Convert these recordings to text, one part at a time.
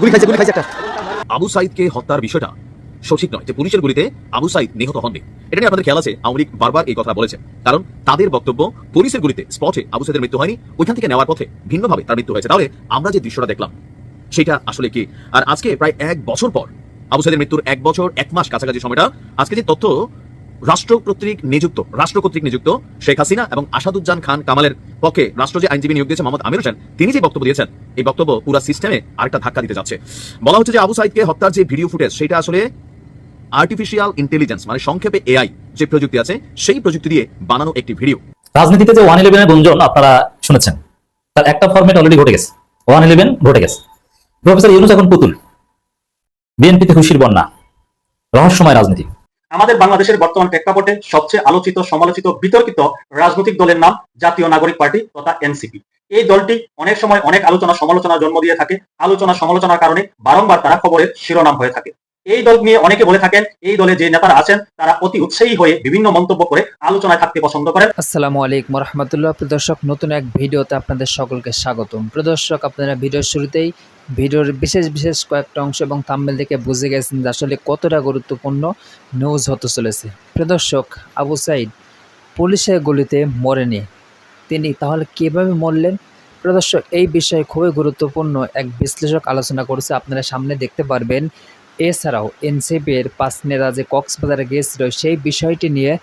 একটা। আবু সাইদকে হত্যার বিষয়টা সঠিক নয় যে পুলিশের গুলিতে আবু সাইদ নিহত হননি। এটা নিয়ে আপনাদের খেয়াল আছে, আওয়ামী লীগ বারবার এই কথা বলেছে, কারণ তাদের বক্তব্য পুলিশের গুলিতে স্পটে আবু সাইদের মৃত্যু হয়নি, ওইখান থেকে নেওয়ার পথে ভিন্নভাবে তার মৃত্যু হয়েছে। তাহলে আমরা যে দৃশ্যটা দেখলাম সেটা আসলে কি? আর আজকে প্রায় 1 বছর পর, আবু সাইদের মৃত্যুর 1 বছর 1 মাস কাছাকাছি সময়টা, আজকে যে তথ্য রাষ্ট্র কর্তৃক নিযুক্ত শেখ হাসিনা এবং আসাদুজ্জামান খান কামালের পক্ষে রাষ্ট্র যে আইনজীবী নিয়োগ দিয়েছে মোহাম্মদ আমির হোসেন, তিনি যে বক্তব্য দিয়েছেন, এই বক্তব্য পুরো সিস্টেমে আরেকটা ধাক্কা দিতে যাচ্ছে। বলা হচ্ছে যে আবু সাইদকে হত্যার যে ভিডিও ফুটেজ, সেটা আসলে আর্টিফিশিয়াল ইন্টেলিজেন্স মানে সংক্ষেপে এআই যে প্রযুক্তি আছে, সেই প্রযুক্তি দিয়ে বানানো একটি ভিডিও। রাজনীতিতে যে 111 এর গুঞ্জন আপনারা শুনেছেন, তার একটা ফরম্যাট অলরেডি ঘটে গেছে। 111 ঘটে গেছে। প্রফেসর ইউনূস এখন পুতুল, বিএনপিতে খুশির বন্যা, রহস্যময় রাজনীতি। আমাদের বাংলাদেশের বর্তমান প্রেক্ষাপটে সবচেয়ে আলোচিত, সমালোচিত, বিতর্কিত রাজনৈতিক দলের নাম জাতীয় নাগরিক পার্টি তথা এনসিপি। এই দলটি অনেক সময় অনেক আলোচনা সমালোচনা জন্ম দিয়ে থাকে। আলোচনা সমালোচনার কারণে বারংবার তারা খবরের শিরোনাম হয়ে থাকে। এই দল নিয়ে অনেকে বলে থাকেন, এই দলে যে নেতারা আছেন তারা অতি উৎসাহী হয়ে বিভিন্ন মন্তব্য করে আলোচনায় থাকতে পছন্দ করেন। আসসালামু আলাইকুম রহমতুল্লাহ। প্রদর্শক, নতুন এক ভিডিওতে আপনাদের সকলকে স্বাগতম। প্রদর্শক, আপনারা ভিডিওর শুরুতেই ভিডিওর বিশেষ কয়েকটা অংশ এবং থাম্বনেল দেখে বুঝে গেছেন যে আসলে কতটা গুরুত্বপূর্ণ নিউজ হতে চলেছে। প্রদর্শক, আবু সাইদ পুলিশের গুলিতে মরেনি, তিনি তাহলে কিভাবে মরলেন? প্রদর্শক, এই বিষয়ে খুবই গুরুত্বপূর্ণ এক বিশ্লেষক আলোচনা করেছে, আপনারা সামনে দেখতে পারবেন। এছাড়াও এনসিপির 5 নেতা যে কক্সবাজারে গিয়েছিল, সেই বিষয়টি নিয়ে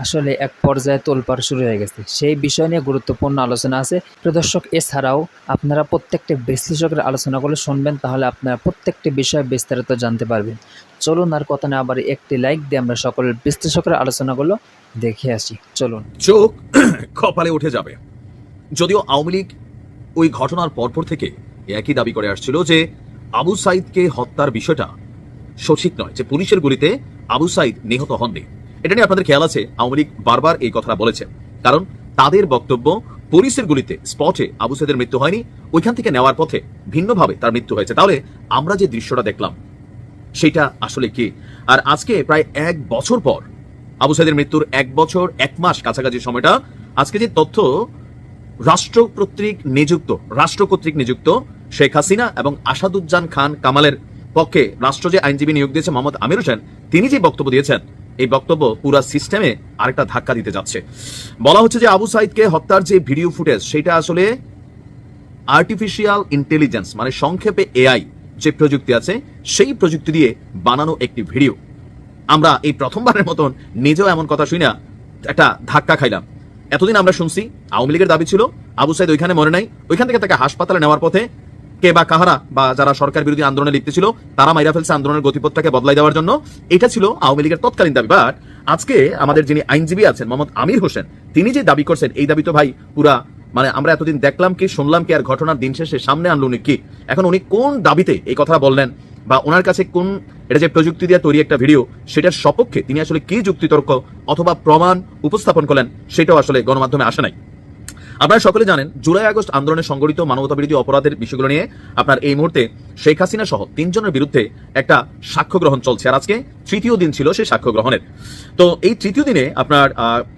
আসলে এক পর্যায়ে তোলপাড় শুরু হয়ে গেছে। সেই বিষয় নিয়ে গুরুত্বপূর্ণ আলোচনা আছে। প্রদর্শক, এছাড়াও আপনারা প্রত্যেকটি বিশ্লেষকের আলোচনাগুলো শুনবেন, তাহলে আপনারা প্রত্যেকটি বিষয়ে বিস্তারিত জানতে পারবেন। চলুন আর কথা না আবার একটি লাইক দিয়ে আমরা সকল বিশ্লেষকের আলোচনাগুলো দেখে আসি। চলুন। চোখ কপালে উঠে যাবে। যদিও আওয়ামী লীগ ওই ঘটনার পরপর থেকে একই দাবি করে আসছিল যে আবু সাইদকে হত্যার বিষয়টা সঠিক নয় যে পুলিশের গুলিতে আবু সাইদ নিহত হননি। এটা নিয়ে আপনাদের খেয়াল আছে, আওয়ামী লীগ বারবার এই কথা বলেছে, কারণ তাদের বক্তব্য পুলিশের গুলিতে স্পটে আবু সাইদের মৃত্যু হয়নি, ওইখান থেকে নেওয়ার পথে ভিন্নভাবে তার মৃত্যু হয়েছে। তাহলে আমরা যে দৃশ্যটা দেখলাম সেটা আসলে কি? আর আজকে প্রায় 1 বছর পর, আবু সাইদের মৃত্যুর 1 বছর 1 মাস কাছাকাছি সময়টা, আজকে যে তথ্য রাষ্ট্র কর্তৃক নিযুক্ত শেখ হাসিনা এবং আসাদুজ্জামান খান কামালের পক্ষে রাষ্ট্র যে আইনজীবী নিয়োগ দিয়েছে মোহাম্মদ আমির হোসেন, তিনি যে বক্তব্য দিয়েছেন, এই বক্তব্য পুরো সিস্টেমে আরেকটা ধাক্কা দিতে যাচ্ছে। বলা হচ্ছে যে আবু সাইদকে হত্যার যে ভিডিও ফুটেজ, সেটা আসলে আর্টিফিশিয়াল ইন্টেলিজেন্স মানে সংক্ষেপে এআই যে প্রযুক্তি আছে, সেই প্রযুক্তি দিয়ে বানানো একটি ভিডিও। আমরা এই প্রথমবারের মতন নিজেও এমন কথা শুনি না, একটা ধাক্কা খাইলাম। এতদিন আমরা শুনছি আওয়ামী লীগের দাবি ছিল আবু সাইদ ওইখানে মরে নাই, ওইখান থেকে তাকে হাসপাতালে নেওয়ার পথে কে বা কাহারা বা যারা সরকার বিরোধী আন্দোলনে লিপ্ত ছিল তারা মাইরা ফেলছে আন্দোলনের গতিপথটাকে বদলাই দেওয়ার জন্য। এটা ছিল আওয়ামী লীগের তৎকালীন দাবি। বাট আজকে আমাদের যিনি আইনজীবী আছেন মোহাম্মদ আমির হোসেন, তিনি যে দাবি করছেন, এই দাবি তো ভাই পুরা মানে আমরা এতদিন দেখলাম কি, শুনলাম কি, আর ঘটনার দিন শেষে সামনে আনলো উনি কি? এখন উনি কোন দাবিতে এই কথা বললেন, বা ওনার কাছে কোন, এটা যে প্রযুক্তি দিয়ে তৈরি একটা ভিডিও, সেটার সপক্ষে তিনি আসলে কি যুক্তিতর্ক অথবা প্রমাণ উপস্থাপন করলেন, সেটাও আসলে গণমাধ্যমে আসে নাই। আপনারা সকলে জানেন, জুলাই আগস্ট আন্দোলনে সংগঠিত মানবতাবিরোধী অপরাধের বিষয়গুলো নিয়ে আপনার এই মুহূর্তে শেখ হাসিনা সহ 3 জনের বিরুদ্ধে একটা সাক্ষ্য গ্রহণ চলছে, আর আজকে 3য় দিন ছিল সেই সাক্ষ্য গ্রহণের। তো এই 3য় দিনে আপনার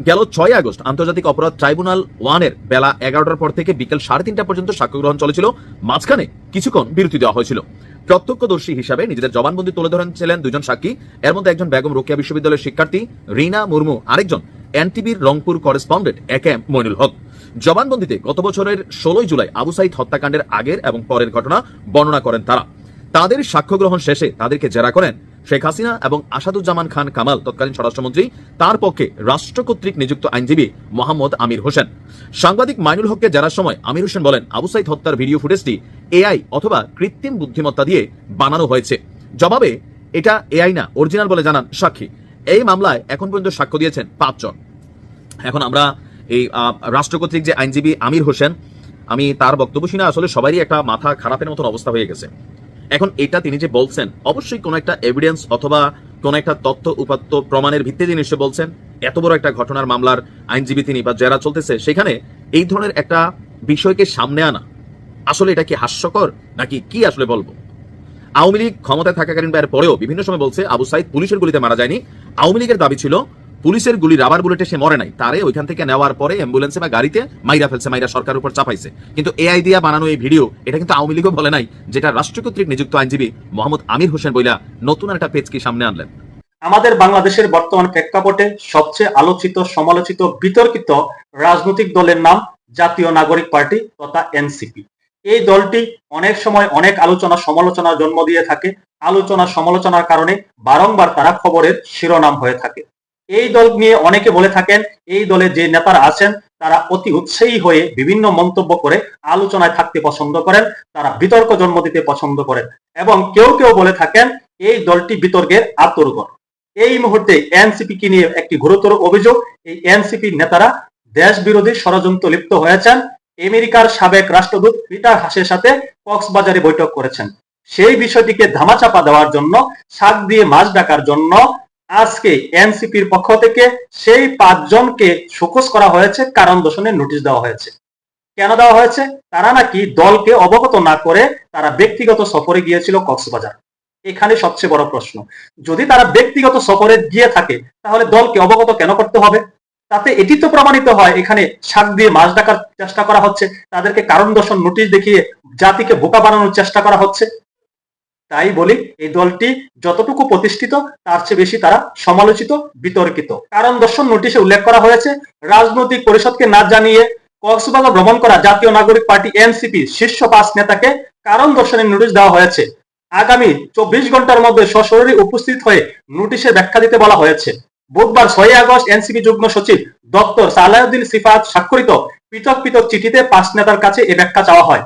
গেল 6 আগস্ট আন্তর্জাতিক অপরাধ ট্রাইব্যুনাল 1-এর বেলা 11টার পর থেকে বিকেল 3:30টা পর্যন্ত সাক্ষ্য গ্রহণ চলেছিল। মাঝখানে কিছুক্ষণ বিরতি দেওয়া হয়েছিল। প্রত্যক্ষদর্শী হিসাবে নিজেদের জবানবন্দি তুলে ধরেছিলেন 2 জন সাক্ষী। এর মধ্যে একজন বেগম রোকেয়া বিশ্ববিদ্যালয়ের শিক্ষার্থী রিনা মুর্মু, আরেকজন এনটিভির রংপুর করেসপন্ডেন্ট একেএম মইনুল হক। জবানবন্দিতে গত বছরের 16 জুলাই আবু সাইদ হত্যাকাণ্ডের আগের এবং পরের ঘটনা বর্ণনা করেন তারা। তাদের সাক্ষ্য গ্রহণ শেষে তাদেরকে জেরা করেন শেখ হাসিনা এবং আসাদুজ্জামান খান কামাল, তৎকালীন স্বরাষ্ট্রমন্ত্রী, তার পক্ষে রাষ্ট্র কর্তৃক নিযুক্ত আইনজীবী মোহাম্মদ আমির হোসেন। সাংবাদিক মাইনুল হককে জেরার সময় আমির হোসেন বলেন, আবু সাইদ হত্যার ভিডিও ফুটেজটি এআই অথবা কৃত্রিম বুদ্ধিমত্তা দিয়ে বানানো হয়েছে। জবাবে এটা এআই না, অরিজিনাল বলে জানান সাক্ষী। এই মামলায় এখন পর্যন্ত সাক্ষ্য দিয়েছেন 5 জন। এখন আমরা এই রাষ্ট্র কর্তৃক যে আইনজীবী আমির হোসেন, আমি তার বক্তব্য শুনে আসলে সবারই একটা মাথা খারাপের মতন অবস্থা হয়ে গেছে। এখন এটা তিনি যে বলছেন, অবশ্যই কোনো একটা এভিডেন্স অথবা কোন একটা তথ্য উপাত্ত প্রমাণের ভিত্তিতে নিশ্চয় বলছেন। এত বড় একটা ঘটনার মামলার আইনজীবী তিনি, বা জেরা চলতেছে, সেখানে এই ধরনের একটা বিষয়কে সামনে আনা আসলে এটা কি হাস্যকর নাকি কি আসলে বলবো? আওয়ামী লীগ ক্ষমতায় থাকাকালীন বা এর পরেও বিভিন্ন সময় বলছে আবু সাইদ পুলিশের গুলিতে মারা যায়নি। আওয়ামী লীগের দাবি ছিল পুলিশের গুলি রাবার বুলেটে সে মরে নাই, তারে ওইখান থেকে নেওয়ার পরে অ্যাম্বুলেন্সে বা গাড়িতে মাইরা ফেলছে, মাইরা সরকারের উপর চাপাইছে। কিন্তু এআই দিয়া বানানো এই ভিডিও এটা কিন্তু আওয়ামী লীগও বলে নাই, যেটা রাষ্ট্র কর্তৃক নিযুক্ত আইনজীবী মোহাম্মদ আমির হোসেন বইলা নতুন একটা পেজ কি সামনে আনলেন। আমাদের বাংলাদেশের বর্তমান প্রেক্ষাপটে সবচেয়ে আলোচিত, সমালোচিত, বিতর্কিত রাজনৈতিক দলের নাম জাতীয় নাগরিক পার্টি তথা এনসিপি। এই দলটি অনেক সময় অনেক আলোচনা সমালোচনার জন্ম দিয়ে থাকে। আলোচনা সমালোচনার কারণে বারংবার তারা খবরের শিরোনাম হয়ে থাকে। এই দল নিয়ে অনেকে বলে থাকেন, এই দলে যে নেতারা আছেন তারা অতি উৎসাহী হয়ে বিভিন্ন মন্তব্য করে আলোচনায় থাকতে পছন্দ করেন, তারা বিতর্ক জন্ম দিতে পছন্দ করেন, এবং কেউ কেউ বলে থাকেন এই দলটি বিতর্কের আত্মরূপণ। এই মুহূর্তে এনসিপি কে নিয়ে একটি গুরুতর অভিযোগ, এই এনসিপি নেতারা দেশ বিরোধী ষড়যন্ত্র লিপ্ত হয়েছেন। আমেরিকার সাবেক রাষ্ট্রদূত পিটার হাসের সাথে কক্সবাজারে বৈঠক করেছেন। সেই বিষয়টিকে ধামাচাপা দেওয়ার জন্য, শাক দিয়ে মাছ ডাকার জন্য আজকে এনসিপির পক্ষ থেকে সেই 5 জনকে শোকজ করা হয়েছে, কারণ দর্শনের নোটিশ দেওয়া হয়েছে। কেন দেওয়া হয়েছে? তারা নাকি দলকে অবগত না করে তারা ব্যক্তিগত সফরে গিয়েছিল কক্সবাজার। এখানে সবচেয়ে বড় প্রশ্ন, যদি তারা ব্যক্তিগত সফরে গিয়ে থাকে তাহলে দলকে অবগত কেন করতে হবে? তাতে এটি তো প্রমাণিত হয় এখানে শাক দিয়ে মাছ ডাকার চেষ্টা করা হচ্ছে, তাদেরকে কারণ দর্শন নোটিশ দেখিয়ে জাতিকে বোকা বানানোর চেষ্টা করা হচ্ছে। তাই বলি, এই দলটি যতটুকু প্রতিষ্ঠিত তার চেয়ে বেশি তারা সমালোচিত, বিতর্কিত। কারণ দর্শন নোটিশে উল্লেখ করা হয়েছে, রাজনৈতিক পরিষদকে না জানিয়ে কক্সবাজার ভ্রমণ করা জাতীয় নাগরিক পার্টি এনসিপি শীর্ষ 5 নেতাকে কারণ দর্শনের নোটিশ দেওয়া হয়েছে। আগামী 24 ঘন্টার মধ্যে সশরীরে উপস্থিত হয়ে নোটিশের ব্যাখ্যা দিতে বলা হয়েছে। বুধবার 6 আগস্ট এনসিপি যুগ্ম সচিব ডক্টর সালাউদ্দিন সিফাত স্বাক্ষরিত পৃথক পৃথক চিঠিতে 5 নেতার কাছে এ ব্যাখ্যা চাওয়া হয়।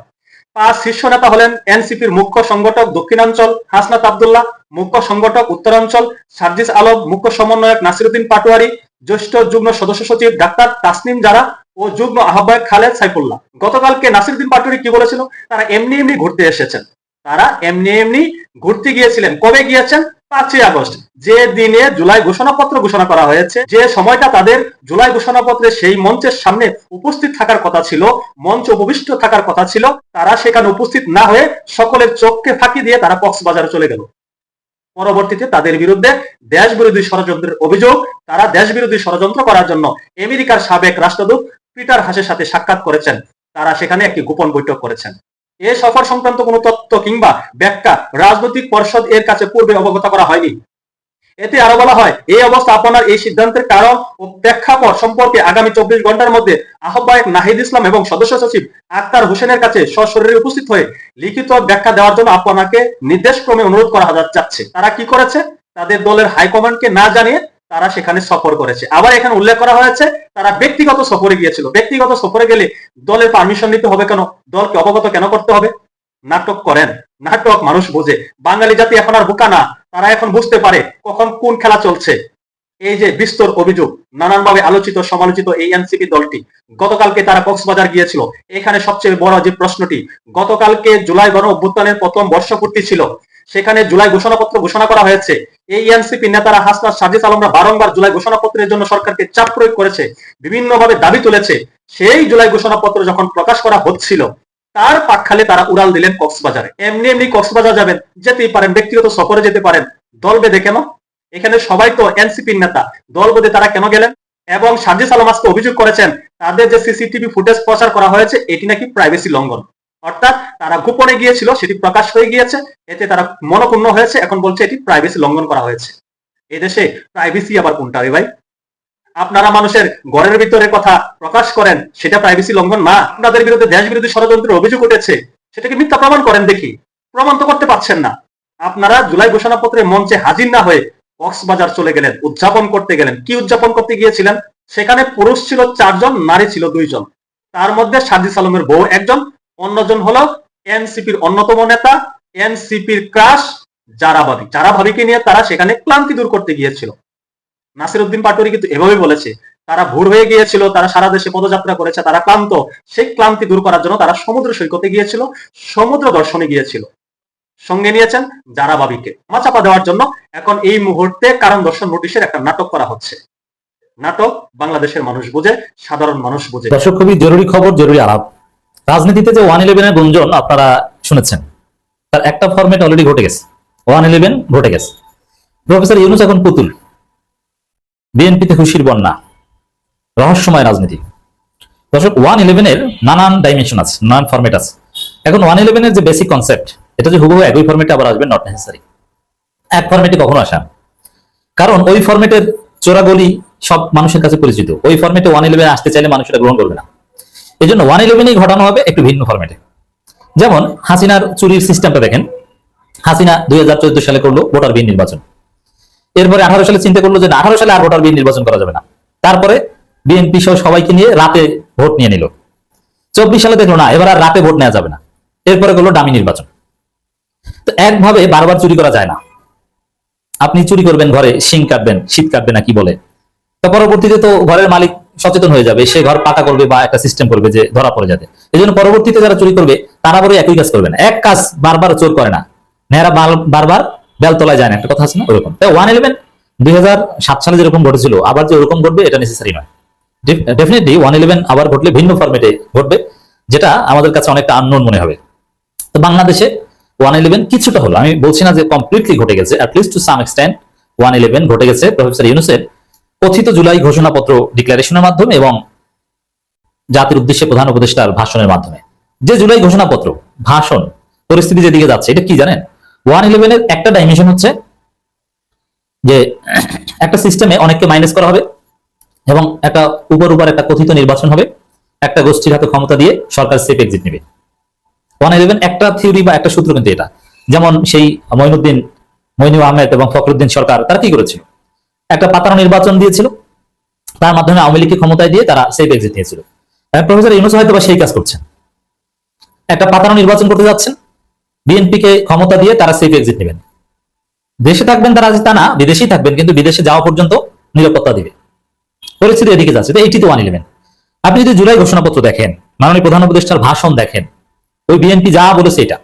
5 শীর্ষ নেতা হলেন এনসিপির মুখ্য সংগঠক দক্ষিণাঞ্চল হাসনাত আব্দুল্লাহ, মুখ্য সংগঠক উত্তরাঞ্চল সার্জিস আলম, মুখ্য সমন্বয়ক নাসিরউদ্দিন পাটোয়ারি, জ্যেষ্ঠ যুগ্ম সদস্য সচিব ডাক্তার তাসনিম জারা ও যুগ্ম আহ্বায়ক খালেদ সাইফুল্লাহ। গতকালকে নাসিরউদ্দিন পাটোয়ারি কি বলেছিল? তারা এমনি এমনি ঘুরতে এসেছেন, তারা এমনি এমনি ঘুরতে গিয়েছিলেন। কবে গিয়েছেন? 5 আগস্ট, যে দিনে জুলাই ঘোষণাপত্র ঘোষণা করা হয়েছে, যে সময়টা তাদের জুলাই ঘোষণাপত্রে সেই মঞ্চের সামনে উপস্থিত থাকার কথা ছিল, মঞ্চ উপবিষ্ট থাকার কথা ছিল, তারা সেখানে উপস্থিত না হয়ে সকলের চোখকে ফাঁকি দিয়ে তারা কক্সবাজারে চলে গেল। পরবর্তীতে তাদের বিরুদ্ধে দেশ বিরোধী ষড়যন্ত্রের অভিযোগ, তারা দেশ বিরোধী ষড়যন্ত্র করার জন্য আমেরিকার সাবেক রাষ্ট্রদূত পিটার হাসের সাথে সাক্ষাৎ করেছেন, তারা সেখানে একটি গোপন বৈঠক করেছেন। এ সফর সংক্রান্ত কোনো তথ্য কিংবা ব্যাখ্যা রাজনৈতিক পরিষদ এর কাছে পূর্বে অবগত করা হয়নি। এতে আরো বলা হয়, এই অবস্থা আপনার এই সিদ্ধান্তের কারণ ও প্রেক্ষাপট সম্পর্কে আগামী 24 ঘন্টার মধ্যে আহ্বায়ক নাহিদ ইসলাম এবং সদস্য সচিব আক্তার হোসেনের কাছে সশরীরে উপস্থিত হয়ে লিখিত ব্যাখ্যা দেওয়ার জন্য আপনাকে নির্দেশক্রমে অনুরোধ করা যাচ্ছে। তারা কি করেছে? তাদের দলের হাইকমান্ডকে না জানিয়ে তারা সেখানে সফর করেছে। আবার এখানে উল্লেখ করা হয়েছে তারা ব্যক্তিগত সফরে গিয়েছিল। ব্যক্তিগত সফরে গেলে দলের পারমিশন নিতে হবে কেন? দলকে অবগত কেন করতে হবে? নাটক করেন, নাটক মানুষ বোঝে। বাঙালি জাতি এখন আর বোকা না, তারা এখন বুঝতে পারে কখন কোন খেলা চলছে। এই যে বিস্তর অভিযোগ, নানানভাবে আলোচিত সমালোচিত এই এনসিপি দলটি গতকালকে তারা কক্সবাজার গিয়েছিল। এখানে সবচেয়ে বড় যে প্রশ্নটি, গতকালকে জুলাই গণ অভ্যুত্থানের প্রথম বর্ষপূর্তি ছিল, সেখানে জুলাই ঘোষণাপত্র ঘোষণা করা হয়েছে। এই এনসিপি নেতারা হাসনাত সার্জিস আলমরা বারংবার জুলাই ঘোষণাপত্রের জন্য সরকারকে চাপ প্রয়োগ করেছে, বিভিন্নভাবে দাবি তুলেছে। সেই জুলাই ঘোষণাপত্র যখন প্রকাশ করা হচ্ছিল, তার পাকখালে তারা উড়াল দিলেন কক্সবাজারে। এমনি এমনি কক্সবাজার যাবেন, যেতেই পারেন, ব্যক্তিগত সফরে যেতে পারেন, দল বেঁধে কেন? এখানে সবাই তো এনসিপির নেতা, দল বেঁধে তারা কেন গেলেন? এবং সার্জিস আলম আজকে অভিযোগ করেছেন তাদের যে সিসিটিভি ফুটেজ প্রচার করা হয়েছে এটি নাকি প্রাইভেসি লঙ্ঘন, অর্থাৎ তারা গোপনে গিয়েছিল, সেটি প্রকাশ হয়ে গিয়েছে, এতে তারা মনক্ষুণ্ণ হয়েছে, এখন বলছে এটি প্রাইভেসি লঙ্ঘন করা হয়েছে। এদেশে প্রাইভেসি আবার কোনটা রে ভাই? আপনারা মানুষের ঘরের ভিতরে কথা প্রকাশ করেন, সেটা প্রাইভেসি লঙ্ঘন না? আপনাদের বিরুদ্ধে দেশ বিরোধী ষড়যন্ত্রের অভিযোগ উঠেছে, সেটাকে মিথ্যা প্রমাণ করেন দেখি। প্রমাণ তো করতে পারছেন না। আপনারা জুলাই ঘোষণাপত্রের মঞ্চে হাজির না হয়ে কক্সবাজার চলে গেলেন, উদযাপন করতে গেলেন। কি উদযাপন করতে গিয়েছিলেন? সেখানে পুরুষ ছিল 4 জন, নারী ছিল 2 জন। তার মধ্যে সার্জিস আলমের বউ একজন, অন্যজন হলো এনসিপির অন্যতম নেতা, এনসিপির ক্রাশ জারা ভাবি। জারা ভাবিকে নিয়ে তারা সেখানে ক্লান্তি দূর করতে গিয়েছিল। নাসিরউদ্দিন পাটোয়ারি কিন্তু এভাবে বলেছে, তারা ভোর হয়ে গিয়েছিল, তারা সারা দেশে পদযাত্রা করেছে, তারা ক্লান্ত। সেই ক্লান্তি দূর করার জন্য তারা সমুদ্র সৈকতে গিয়েছিল, সমুদ্র দর্শনে গিয়েছিল। সঙ্গে নিয়েছেন জারা ভাবিকে। চাপা দেওয়ার জন্য এখন এই মুহূর্তে কারণ দর্শন নোটিশের একটা নাটক করা হচ্ছে। নাটক বাংলাদেশের মানুষ বোঝে, সাধারণ মানুষ বোঝে। দর্শক, খুবই জরুরি খবর, জরুরি আলাপ। রাজনীতিতে যে 111 গুঞ্জন আপনারা শুনেছেন, তার একটা ফরম্যাট অলরেডি ঘটে গেছে। 111 ঘটে গেছে। প্রফেসর ইউনূস এখন পুতুল। বিএনপিতে খুশির বন্যা, রহস্যময় রাজনীতি। দর্শক, 111 এর নানান ডাইমেনশন আছে, নানান ফরম্যাট আছে। এখন 111 এর যে বেসিক কনসেপ্ট, এটা যে হুবহু একই ফরম্যাটে আবার আসবে, নট নেসেসারি। এক ফরম্যাটে কখনো আসা, কারণ ওই ফরম্যাটের চোরাগলি সব মানুষের কাছে পরিচিত। ওই ফরম্যাটে 111 আসতে চাইলে মানুষ এটা গ্রহণ করবে না। এই জন্য 111 ঘটানো হবে একটু ভিন্ন ফরম্যাটে। যেমন হাসিনার চুরির সিস্টেমটা দেখেন। হাসিনা 2014 সালে করলো ভোটার বিহীন নির্বাচন। এরপরে 18 সালে চিন্তা করলো যে না, 18 সালে আর ভোটার বিহীন নির্বাচন করা যাবে না। তারপরে বিএনপি সহ সবাইকে নিয়ে রাতে ভোট নিয়ে নিল। 24 সালে দেখলো না, এবার আর রাতে ভোট নেওয়া যাবে না। এরপরে করলো ডামি নির্বাচন। তো একভাবে বারবার চুরি করা যায় না। আপনি চুরি করবেন, ঘরে শিং কাটবেন, শীত কাটবে না কি বলে, তো পরবর্তীতে তো ঘরের মালিক সচেতন হয়ে যাবে, সে ঘর পাকা করবে বা একটা সিস্টেম করবে যে ধরা পড়ে যাবে। এই জন্য পরবর্তীতে যারা চুরি করবে তারা বড় একই কাজ করবে না। এক কাজ বারবার চোর করে না, নেহারা বারবার বেলতলায় যায় না, একটা কথা আছে না, ওরকম। তাই 111 2007 সালে যেরকম ঘটেছিল আবার যে ওরকম ঘটবে এটা নেসেসারি নয়। ডেফিনেটলি 111 আবার ঘটলে ভিন্ন ফরম্যাটে ঘটবে, যেটা আমাদের কাছে অনেকটা আননোন মনে হবে। তো বাংলাদেশে 111 কিছুটা হলো, আমি বলছি না যে কমপ্লিটলি ঘটে গেছে, অ্যাটলিস্ট টু সাম এক্সটেন্ট 111 ঘটে গেছে প্রফেসর ইউনূসের কথিত জুলাই ঘোষণাপত্র ডিক্লারেশনের মাধ্যমে এবং জাতির উদ্দেশ্যে প্রধান উপদেষ্টার ভাষণের মাধ্যমে। যে জুলাই ঘোষণাপত্র, ভাষণ, পরিস্থিতি যেদিকে যাচ্ছে, এটা কি জানেন? 111 এর একটা ডাইমেনশন হচ্ছে যে একটা সিস্টেমে অনেককে মাইনাস করা হবে এবং একটা উপর একটা কথিত নির্বাচন হবে, একটা গোষ্ঠীর হাতে ক্ষমতা দিয়ে সরকার সেফ এক্সিট নেবে। 111 একটা থিওরি বা একটা সূত্র কিন্তু এটা। যেমন সেই মইনুল আহমেদ এবং ফখরুদ্দিন সরকার তারা কি করেছিল? একটা পাতানো নির্বাচন দিয়েছিল, তার মাধ্যমে আওয়ামী লীগকে ক্ষমতায় দিয়ে তারা সেফ এক্সিট নিয়েছিল। প্রফেসর ইউনূস হয়তো বা সেই কাজ করছেন, একটা পাতানো নির্বাচন করতে যাচ্ছেন, বিএনপি কে ক্ষমতা দিয়ে তারা সেফ এক্সিট নেবেন। দেশে থাকবেন তারা, তা না বিদেশেই থাকবেন, কিন্তু বিদেশে যাওয়া পর্যন্ত নিরাপত্তা দিবে। পরিস্থিতি এদিকে যাচ্ছে। তো এইটি তো 111। আপনি যদি জুলাই ঘোষণাপত্র দেখেন, মাননীয় প্রধান উপদেষ্টার ভাষণ দেখেন, ওই বিএনপি যা বলেছে, এটা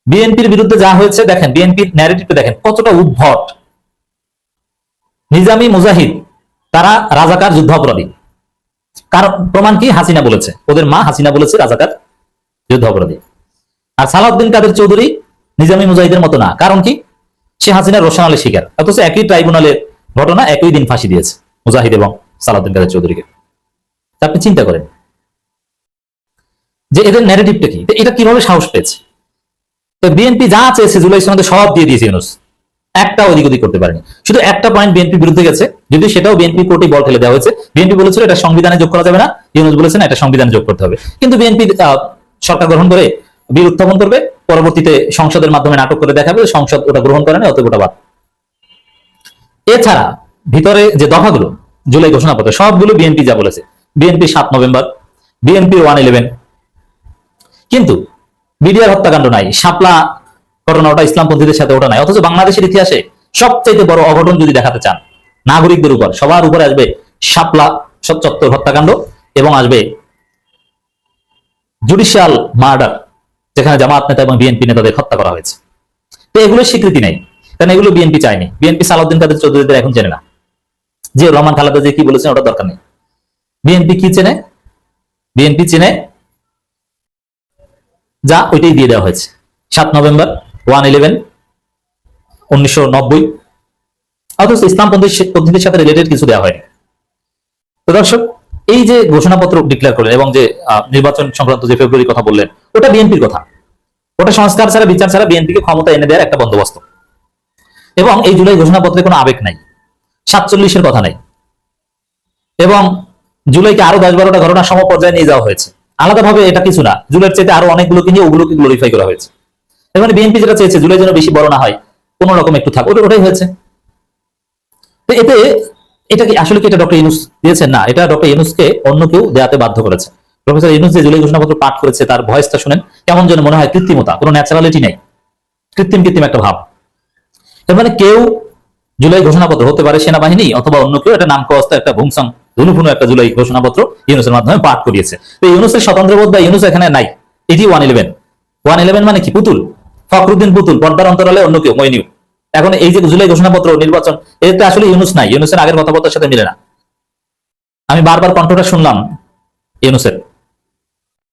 বিএনপির বিরুদ্ধে যা হয়েছে দেখেন, বিএনপির ন্যারেটিভটা দেখেন কতটা উদ্ভট। নিজামী মুজাহিদ তারা রাজাকার যুদ্ধাপরাধী, কারণ প্রমাণ কি? হাসিনা বলেছে, ওদের মা হাসিনা বলেছে রাজাকার যুদ্ধাপরাধী। আর সালাউদ্দিন কাদের চৌধুরী নিজামী মুজাহিদের মতো না, কারণ কি? সে হাসিনার রোশনালের শিকার, অথচ একই ট্রাইব্যুনালের ঘটনা, একই দিন ফাঁসি দিয়েছে মুজাহিদ এবং সালাউদ্দিন কাদের চৌধুরীকে। আপনি চিন্তা করেন যে এদের ন্যারেটিভটা কি, এটা কিভাবে সাহস পেয়েছে? তো বিএনপি যা চেয়েছে জুলাই সনদে সব দিয়ে দিয়েছে ইউনূস, একটা ওদিক ওদিক করতে পারেনি। শুধু একটা পয়েন্ট বিএনপি বিরুদ্ধে গেছে, যদি সেটাও বিএনপি কোর্টে বল ঠেলে দেওয়া হয়েছে। বিএনপি বলেছিল এটা সংবিধানে যোগ করা যাবে না, ইউনূস বলেছেন এটা সংবিধানে যোগ করতে হবে। কিন্তু বিএনপি সরকার গ্রহণ করে বিল উত্থাপন করবে, পরবর্তীতে সংসদের মাধ্যমে নাটক করে দেখাবে সংসদ ওটা গ্রহণ করে না, অত গোটা বাদ। এছাড়া ভিতরে যে দফাগুলো জুলাই ঘোষণাপত্র সবগুলো বিএনপি যা বলেছে, বিএনপি 7 নভেম্বর, বিএনপি 111, কিন্তু বিডিআর হত্যাকাণ্ড নাই, শাপলা ঘটনা ওটা ইসলামপন্থীদের সাথে ওটা নাই। অথচ বাংলাদেশের ইতিহাসে সবচাইতে বড় অঘটন যদি দেখাতে চান নাগরিকদের উপর, সবার উপরে আসবে শাপলা চত্বর হত্যাকাণ্ড এবং আসবে জুডিশিয়াল মার্ডার, যেখানে জামায়াত নেতা এবং বিএনপি নেতাদের হত্যা করা হয়েছে। তো এগুলোর স্বীকৃতি নেই, কারণ এগুলো বিএনপি চায়নি। বিএনপি সালাউদ্দিন কাদের চৌধুরীদের এখন চেনে না, যে রহমান খালেদা যে কি বলেছেন ওটা দরকার নেই। বিএনপি কি চেনে? বিএনপি চেনে যা ওইটাই দিয়ে দেওয়া হয়েছে। 7 নভেম্বর, 111, 1990, অথচ ইসলামপন্থীদের সাথে রিলেটেড কিছু দেওয়া হয়নি। তো দর্শক, এই যে ঘোষণাপত্র ডিক্লেয়ার করলেন এবং যে নির্বাচন সংক্রান্ত যে ফেব্রুয়ারি কথা বললেন, ওটা বিএনপির কথা, ওটা সংস্কার ছাড়া বিচার ছাড়া বিএনপিকে ক্ষমতা এনে দেওয়ার একটা বন্দোবস্ত। এবং এই জুলাই ঘোষণাপত্রে কোনো আবেগ নাই, 47-এর কথা নাই, এবং জুলাইকে আরো 10-12টা ঘটনা সমপর্যায়ে নিয়ে যাওয়া হয়েছে। আলাদাভাবে এটা কিছু না, জুলাইয়ের চাইতে আরো অনেকগুলোকে নিয়ে ওগুলোকে গ্লোরিফাই করা হয়েছে। এর মানে বিএনপি যেটা চেয়েছে জুলাই যেন বেশি বড় না হয়, কোন রকম একটু থাক, ওটাই হয়েছে। তো এতে এটা কি আসলে কি এটা ডক্টর ইউনূস দিয়েছেন? না, এটা ডক্টর ইউনূসকে অন্য কেউ দেয়াতে বাধ্য করেছে। প্রফেসর ইউনূস যে জুলাই ঘোষণাপত্র পাঠ করেছে, তার ভয়েসটা শুনেন, কেমন যেন মনে হয় কৃত্রিমতা, কোনো ন্যাচারালিটি নাই, কৃত্রিম একটা ভাব। এর মানে কেউ জুলাই ঘোষণাপত্র হতে পারে সেনাবাহিনী অথবা অন্য কেউ, এটা নামকস্ত একটা ভুংসং ধুনুফুনু একটা জুলাই ঘোষণাপত্র ইউনূসের মাধ্যমে পাঠ করিয়েছে। তো ইউনূসের স্বতন্ত্রবোধ বা ইউনূস এখানে নাই। এটি 111 মানে কি? পুতুল, ফখরুদ্দিন পুতুল, পর্দার অন্তরালে অন্য কেউ, মইনিউ। এখন এই যে জুলাই ঘোষণাপত্র নির্বাচন, এতে আসলে ইউনূস নাই, ইউনূসের আগের কথাবার্তার সাথে মিলে না। আমি বারবার কণ্ঠটা শুনলাম ইউনূসের,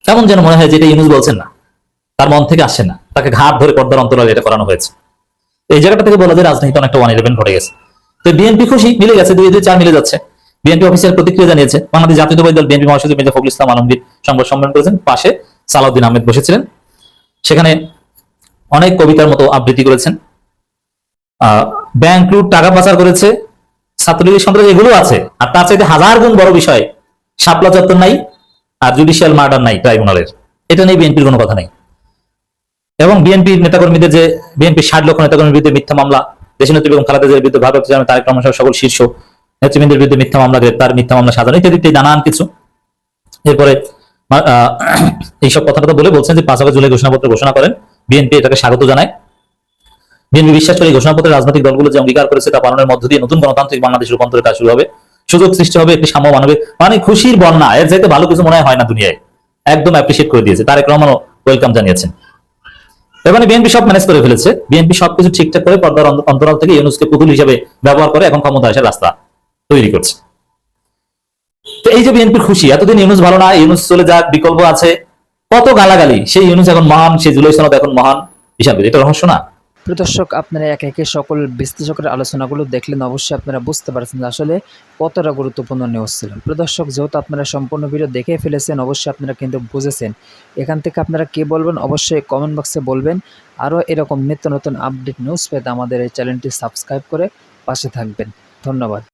কেমন যেন মনে হয় যেটা ইউনূস বলছেন না, তার মন থেকে আসছে না, তাকে ঘাট ধরে পর্দার অন্তরালে এটা করানো হয়েছে। এই জায়গাটা থেকে বলা যায় রাজনীতি অনেকটা 111 ঘটে গেছে। তো বিএনপি খুশি, মিলে গেছে, 2-2-4 মিলে যাচ্ছে। বিএনপি অফিসিয়াল প্রতিক্রিয়া জানিয়েছে। বাংলাদেশ জাতীয়তাবাদী দল বিএনপি মহাসচিব মির্জা ফখরুল ইসলাম আলমগীর সংবাদ সম্মেলন করেছেন, পাশে সালাউদ্দিন আহমেদ বসেছিলেন। সেখানে অনেক কবিতার মতো আবৃত্তি করেছেন। ব্যাংক লুট, টাকা পাচার করেছে, ছাত্রলীগের সন্ত্রাস, এগুলো আছে। আর তার চাইতে 1000 গুণ বড় বিষয়, শাপলা চত্বর নাই আর জুডিশিয়াল মার্ডার নাই ট্রাইব্যুনালের, এটা নিয়ে বিএনপির কোনো কথা নেই। এবং বিএনপির নেতাকর্মীদের যে বিএনপির 60 লক্ষ নেতাকর্মীর বিরুদ্ধে মিথ্যা মামলা, দেশনেত্রী বেগম খালেদা জিয়ার বিরুদ্ধে ভারপ্রাপ্ত চেয়ারম্যান তারেক রহমান সহ সকল শীর্ষ নেতৃবৃন্দের বিরুদ্ধে মিথ্যা মামলা, গ্রেপ্তার, মিথ্যা মামলা সাজানো, ইত্যাদি ইত্যাদি নানান কিছু। এরপরে এইসব কথাটা বলে বলছেন যে 5 আগস্ট জুলাই ঘোষণাপত্র ঘোষণা করেন, বিএনপি এটাকে স্বাগত জানায়। বিএনপি বিশ্বাস করে এই ঘোষণাপত্রে রাজনৈতিক দলগুলো যে অঙ্গীকার করেছে তা পালনের মধ্য দিয়ে নতুন গণতান্ত্রিক বাংলাদেশ রূপান্তরের কাজ শুরু হবে, সুযোগ সৃষ্টি হবে, একটি সাম্য মানবে, মানে খুশির বন্যা। এর চাইতে ভালো কিছু মনে হয় না দুনিয়ায়। একদম অ্যাপ্রিসিয়েট করে দিয়েছে, তারেক রহমানও ওয়েলকাম জানিয়েছেন। এখানে বিএনপি সব ম্যানেজ করে ফেলেছে, বিএনপি সবকিছু ঠিকঠাক করে পর্দার অন্তরাল থেকে ইউনূসকে পুতুল হিসেবে ব্যবহার করে এখন ক্ষমতা আসার রাস্তা তৈরি করছে। তো এই যে বিএনপির খুশি, এতদিন ইউনূস ভালো না, ইউনূস চলে যাক, বিকল্প আছে, কত গালাগালি, সেই ইউনূস এখন মহান, সেই জুলাই সনদ এখন মহান হিসাবে, এটা রহস্য না? প্রিয় দর্শক, আপনারা একে একে সকল বিশ্লেষকের আলোচনাগুলো দেখলেন, অবশ্যই আপনারা বুঝতে পারছেন যে আসলে কতটা গুরুত্বপূর্ণ নিউজ ছিল। প্রিয় দর্শক, যেহেতু আপনারা সম্পূর্ণ ভিডিও দেখে ফেলেছেন, অবশ্যই আপনারা কিন্তু বুঝেছেন। এখান থেকে আপনারা কি বলবেন অবশ্যই কমেন্ট বক্সে বলবেন। আরও এরকম নিত্য নতুন আপডেট নিউজ পেতে আমাদের এই চ্যানেলটি সাবস্ক্রাইব করে পাশে থাকবেন। ধন্যবাদ।